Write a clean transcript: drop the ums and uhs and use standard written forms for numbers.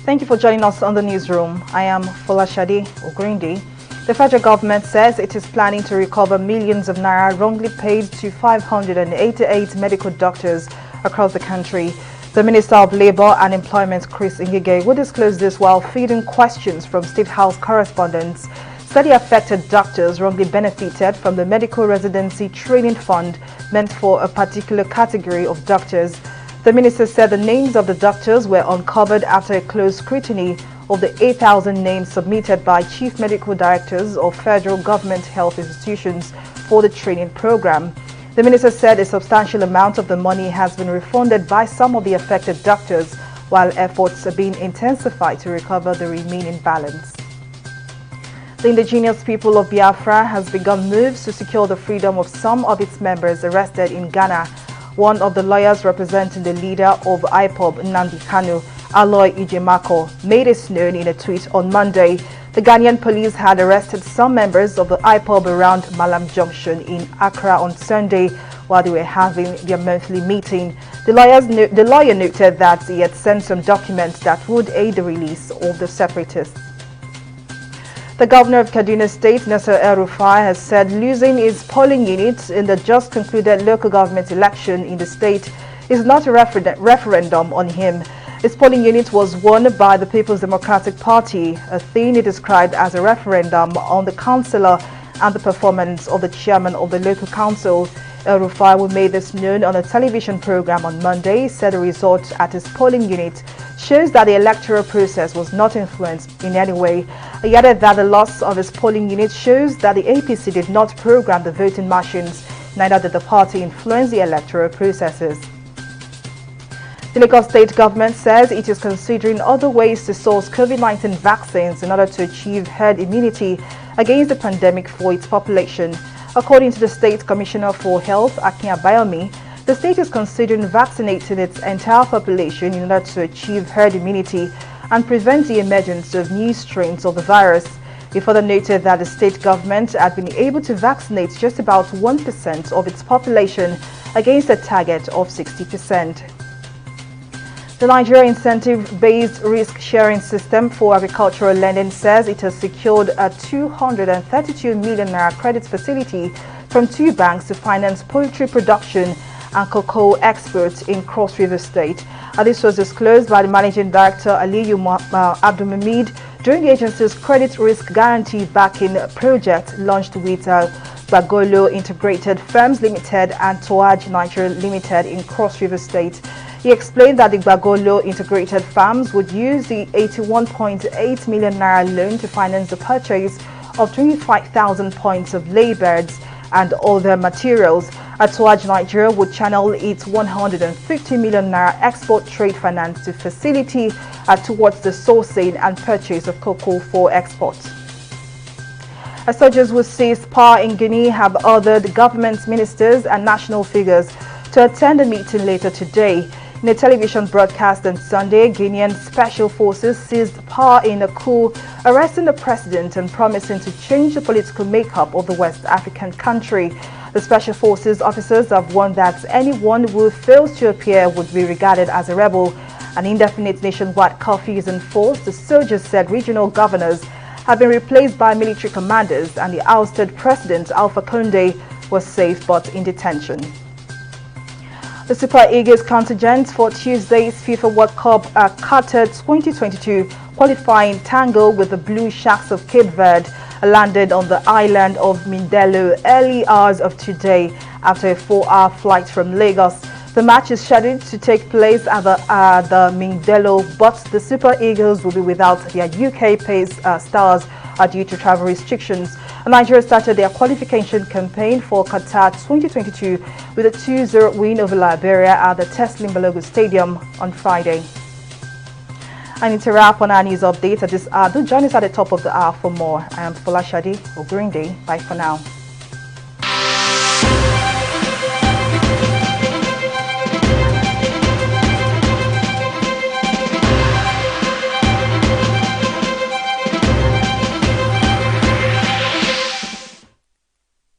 Thank you for joining us on the newsroom. I am Folashade Ogrindi. The federal government says it is planning to recover millions of naira wrongly paid to 588 medical doctors across the country. The Minister of Labour and Employment, Chris Ngige, will disclose this while fielding questions from State House correspondents. Said the affected doctors wrongly benefited from the Medical Residency Training Fund meant for a particular category of doctors. The minister said the names of the doctors were uncovered after a close scrutiny of the 8,000 names submitted by chief medical directors of federal government health institutions for the training program. The minister said a substantial amount of the money has been refunded by some of the affected doctors, while efforts are being intensified to recover the remaining balance. The indigenous people of Biafra has begun moves to secure the freedom of some of its members arrested in Ghana. One of the lawyers representing the leader of IPOB, Nnamdi Kanu, Aloy Ijemako, made this known in a tweet on Monday. The Ghanaian police had arrested some members of the IPOB around Malam Junction in Accra on Sunday while they were having their monthly meeting. The lawyer noted that he had sent some documents that would aid the release of the separatists. The governor of Kaduna State, Nasser El-Rufai, has said losing his polling unit in the just concluded local government election in the state is not a referendum on him. His polling unit was won by the People's Democratic Party, a thing he described as a referendum on the councillor and the performance of the chairman of the local council. El-Rufai, who made this known on a television program on Monday, said the result at his polling unit shows that the electoral process was not influenced in any way. He added that the loss of his polling unit shows that the APC did not program the voting machines, neither did the party influence the electoral processes. The Lagos State government says it is considering other ways to source COVID-19 vaccines in order to achieve herd immunity against the pandemic for its population. According to the State Commissioner for Health, Akin Abayomi, the state is considering vaccinating its entire population in order to achieve herd immunity and prevent the emergence of new strains of the virus. He further noted that the state government had been able to vaccinate just about 1% of its population against a target of 60%. The Nigeria Incentive-Based Risk-Sharing System for Agricultural Lending says it has secured a 232 million naira credit facility from two banks to finance poultry production and cocoa exports in Cross River State. This was disclosed by the Managing Director Aliyu Abdulhamid during the agency's credit risk guarantee backing project launched with Gbagolo Integrated Firms Limited and Toaj Nigeria Limited in Cross River State. He explained that the Gbagolo Integrated Farms would use the 81.8 million naira loan to finance the purchase of 25,000 points of laybirds and other materials. Toaj Nigeria would channel its 150 million naira export trade finance to facility towards the sourcing and purchase of cocoa for export. Soldiers who seized power in Guinea have ordered government ministers and national figures to attend a meeting later today. In a television broadcast on Sunday, Guinean special forces seized power in a coup, arresting the president and promising to change the political makeup of the West African country. The special forces officers have warned that anyone who fails to appear would be regarded as a rebel. An indefinite nationwide curfew is enforced. The soldiers said regional governors have been replaced by military commanders and the ousted president Alpha Conde was safe but in detention. The Super Eagles contingent for Tuesday's FIFA World Cup Qatar 2022 qualifying tangle with the Blue Sharks of Cape Verde landed on the island of Mindelo early hours of today after a 4-hour flight from Lagos. The match is scheduled to take place at the Mindelo, but the Super Eagles will be without their UK-based stars due to travel restrictions. Nigeria started their qualification campaign for Qatar 2022 with a 2-0 win over Liberia at the Teslim Balogun Stadium on Friday. And to wrap on our news update at this hour, do join us at the top of the hour for more. I am Folashade Ogrindi. Bye for now.